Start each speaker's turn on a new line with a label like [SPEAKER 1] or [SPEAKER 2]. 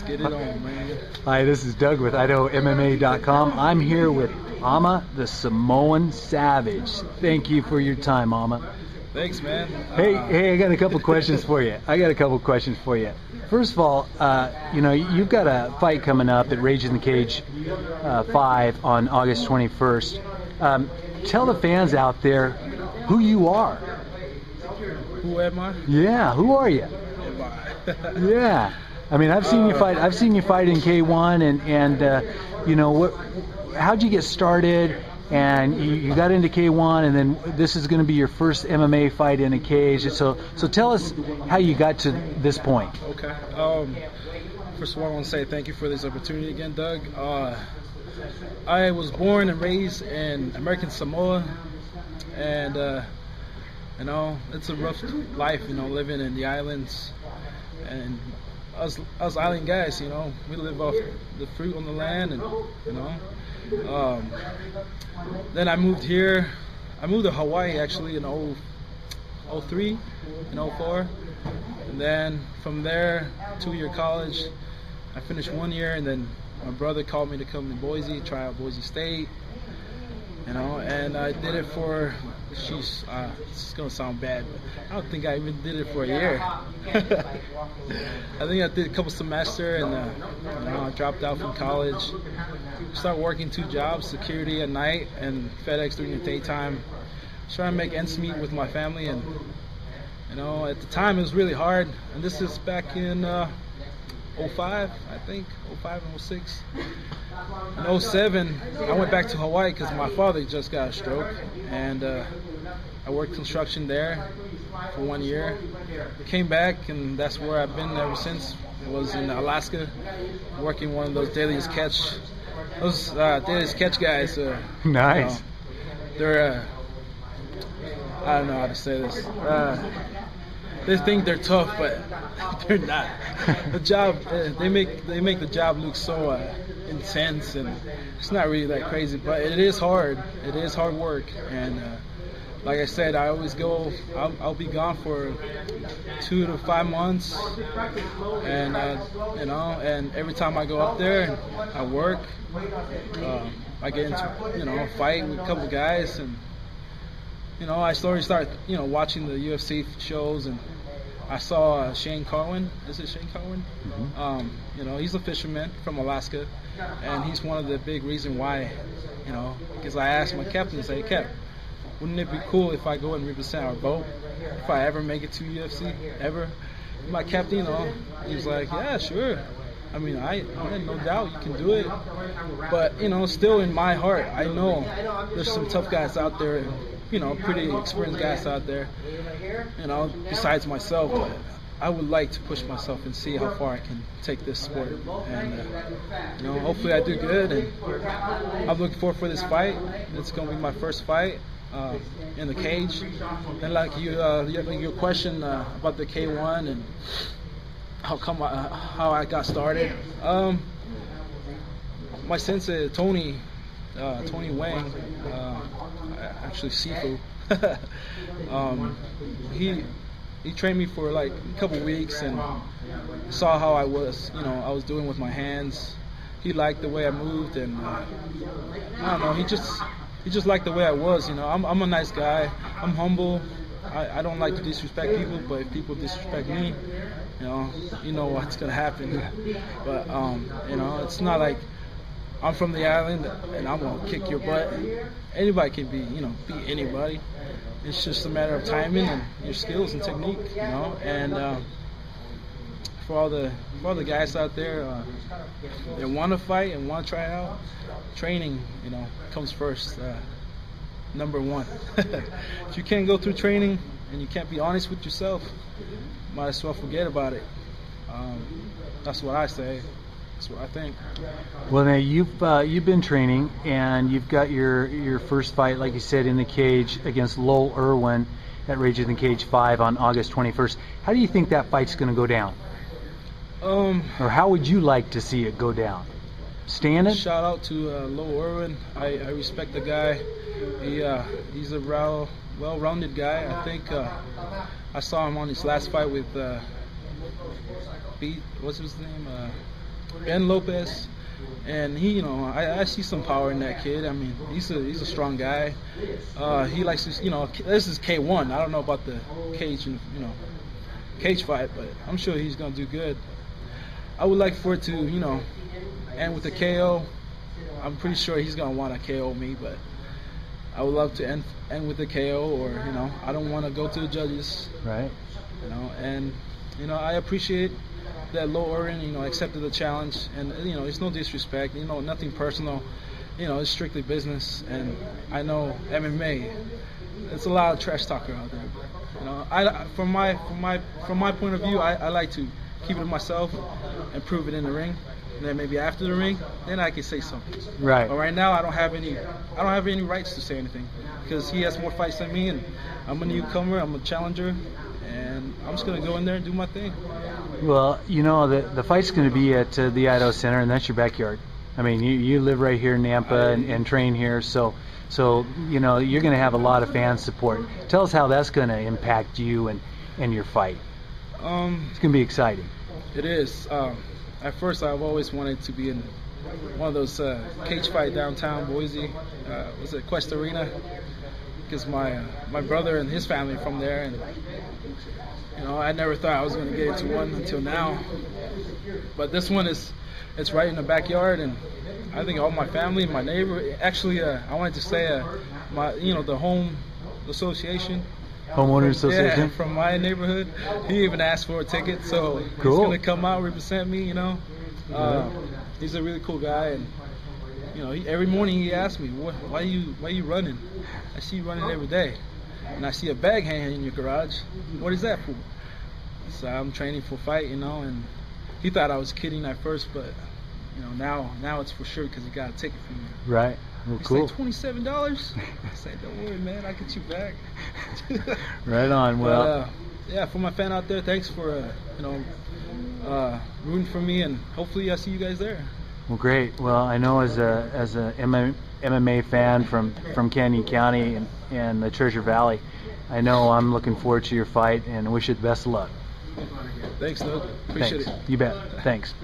[SPEAKER 1] get it on, man.
[SPEAKER 2] Hi, this is Doug with IdahoMMA.com. I'm here with Ama, the Samoan Savage. Thank you for your time, Ama.
[SPEAKER 1] Thanks, man.
[SPEAKER 2] Hey, I got a couple questions for you. First of all, you've got a fight coming up at Rage in the Cage 5 on August 21st. Tell the fans out there who you are.
[SPEAKER 1] Who am I?
[SPEAKER 2] Yeah, who are you?
[SPEAKER 1] Am I?
[SPEAKER 2] Yeah, I mean, I've seen you fight. I've seen you fight in K1, and how'd you get started? And you got into K1, and then this is going to be your first MMA fight in a cage. So tell us how you got to this point.
[SPEAKER 1] Okay. First of all, I want to say thank you for this opportunity again, Doug. I was born and raised in American Samoa, and it's a rough life, living in the islands. And us island guys, we live off the fruit on the land, and then I moved here. I moved to Hawaii actually in 03 and 04, and then from there 2-year college. I finished 1 year, and then my brother called me to come to Boise, try out Boise State, and I did it for, this is gonna sound bad, but I don't think I even did it for a year. I think I did a couple semesters, and I dropped out from college. Started working 2 jobs, security at night and FedEx during the daytime. Trying to make ends meet with my family, and at the time it was really hard. And this is back in 05, I think, 05 and 06. In 07, I went back to Hawaii because my father just got a stroke, and I worked construction there for 1 year. Came back, and that's where I've been ever since. I was in Alaska, working one of those daily catch. Those daily catch guys.
[SPEAKER 2] Nice.
[SPEAKER 1] They're I don't know how to say this. They think they're tough, but they're not. The job, they make the job look so intense, and it's not really that crazy. But it is hard. It is hard work, and like I said, I always go. I'll be gone for 2 to 5 months, and and every time I go up there, I work. I get into a fight with a couple guys, and I slowly start watching the UFC shows, and I saw Shane Carwin. Is it Shane Carwin? Mm-hmm. He's a fisherman from Alaska, and he's one of the big reasons why, because I asked my captain, say, Cap, wouldn't it be cool if I go and represent our boat if I ever make it to UFC ever? My captain, he was like, yeah, sure. I mean, I no doubt you can do it, but still in my heart, I know there's some tough guys out there, pretty experienced guys out there, besides myself. But I would like to push myself and see how far I can take this sport, and hopefully I do good. And I'm looking forward for this fight. It's gonna be my first fight in the cage. And like your question about the K1 and how I got started. My sensei Tony Wang, actually Sifu, he trained me for like a couple weeks and saw how I was doing with my hands. He liked the way I moved, and I don't know, he just liked the way I was. I'm a nice guy. I'm humble. I don't like to disrespect people, but if people disrespect me, you know what's gonna happen. But it's not like I'm from the island and I'm gonna kick your butt. Anybody can beat anybody. It's just a matter of timing and your skills and technique, And for all the guys out there that want to fight and want to try it out, training, comes first. Number 1. If you can't go through training and you can't be honest with yourself, might as well forget about it. That's what I say. That's what I think.
[SPEAKER 2] Well, now you've been training, and you've got your first fight, like you said, in the cage against Lowell Urwin at Rage in the Cage 5 on August 21st. How do you think that fight's going to go down? Or how would you like to see it go down? Standing?
[SPEAKER 1] Shout out to Lowell Urwin. I respect the guy. He's a well-rounded guy. I think I saw him on his last fight with what's his name? Ben Lopez, and he, I see some power in that kid. I mean, he's a strong guy. He likes to, this is K1. I don't know about the cage fight, but I'm sure he's gonna do good. I would like for it to, end with a KO. I'm pretty sure he's gonna want to KO me, but I would love to end with a KO, or I don't want to go to the judges.
[SPEAKER 2] Right.
[SPEAKER 1] And I appreciate that Lowell Urwin, accepted the challenge, and it's no disrespect, nothing personal. It's strictly business, and I know MMA. It's a lot of trash talker out there. But, from my point of view, I like to keep it to myself and prove it in the ring. And then maybe after the ring, then I can say something.
[SPEAKER 2] Right.
[SPEAKER 1] But right now, I don't have any rights to say anything, because he has more fights than me, and I'm a newcomer. I'm a challenger, and I'm just gonna go in there and do my thing.
[SPEAKER 2] Well, the fight's going to be at the Idaho Center, and that's your backyard. I mean, you live right here in Nampa and train here, so you're going to have a lot of fan support. Tell us how that's going to impact you and your fight. It's going to be exciting.
[SPEAKER 1] It is. At first, I've always wanted to be in one of those cage fight downtown Boise. Was it Quest Arena? Because my brother and his family are from there, and I never thought I was going to get into one until now. But this one it's right in the backyard, and I think all my family, my neighbor, actually, I wanted to say the home association.
[SPEAKER 2] Homeowners Association?
[SPEAKER 1] Yeah, from my neighborhood. He even asked for a ticket, so
[SPEAKER 2] cool.
[SPEAKER 1] He's going to come out, represent me, He's a really cool guy, and every morning he asks me, why you running? I see you running every day, and I see a bag hanging in your garage. What is that for? So I'm training for fight, and he thought I was kidding at first, but now it's for sure, because he got a ticket for me.
[SPEAKER 2] Right. Well, cool.
[SPEAKER 1] He said $27. I said, don't worry, man, I'll get you back.
[SPEAKER 2] Right on. Well,
[SPEAKER 1] but, for my fan out there, thanks for rooting for me, and hopefully I see you guys there.
[SPEAKER 2] Well, great. Well, I know as a MMA fan from Canyon County and the Treasure Valley, I know I'm looking forward to your fight, and wish you the best of luck.
[SPEAKER 1] Thanks, Doug. Appreciate it.
[SPEAKER 2] You bet. Thanks.